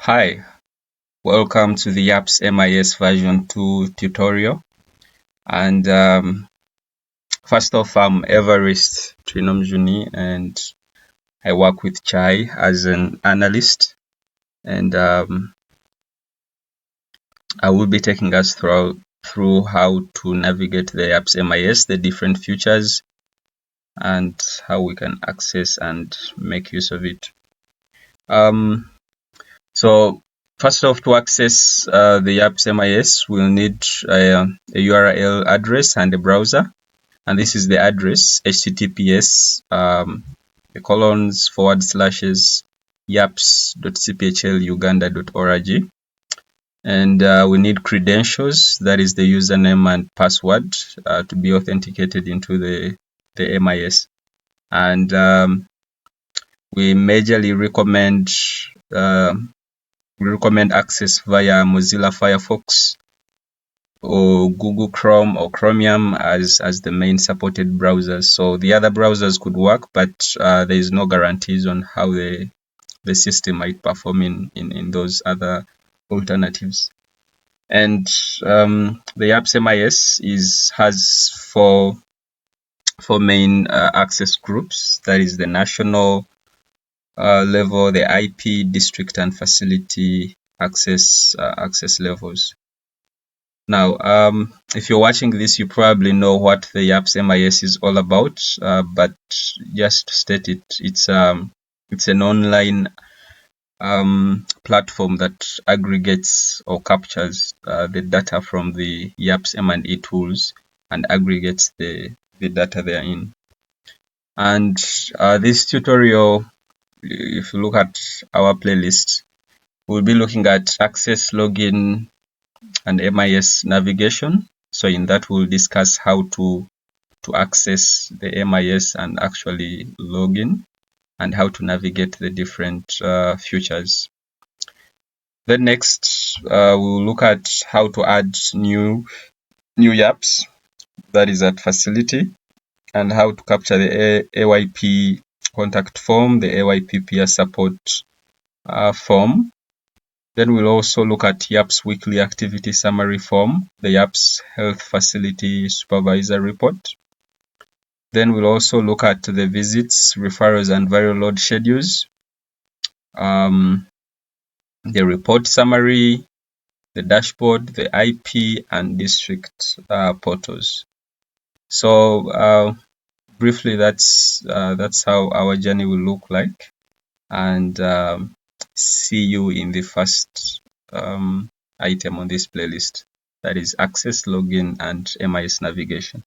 Hi, welcome to the YAPS MIS version 2 tutorial. And first off, I'm Everest Trinomjuni and I work with Chai as an analyst. And I will be taking us through how to navigate the YAPS MIS, the different features, and how we can access and make use of it. So first off, to access the YAPS MIS, we'll need a URL address and a browser. And this is the address, https the colons / yaps.cphluganda.org. And we need credentials, that is the username and password to be authenticated into the MIS. And we majorly recommend access via Mozilla Firefox or Google Chrome or Chromium as the main supported browsers. So the other browsers could work, but there is no guarantees on how the system might perform in those other alternatives. And the YAPS MIS has four main access groups. That is the national level, the IP, district, and facility access levels. Now, if you're watching this, you probably know what the YAPS MIS is all about, but just to state it, it's an online platform that aggregates or captures the data from the YAPS M&E tools and aggregates the data therein. And this tutorial, if you look at our playlist, we'll be looking at access, login, and MIS navigation. So in that, we'll discuss how to access the MIS and actually log in, and how to navigate the different features. Then next, we'll look at how to add new YAPS, that is at facility, and how to capture the AYP contact form, the AYP peer support form. Then we'll also look at YAPS weekly activity summary form, the YAPS health facility supervisor report. Then we'll also look at the visits, referrals, and viral load schedules, the report summary, the dashboard, the IP, and district portals. So briefly, that's how our journey will look like. And see you in the first item on this playlist, that is access, login, and MIS navigation.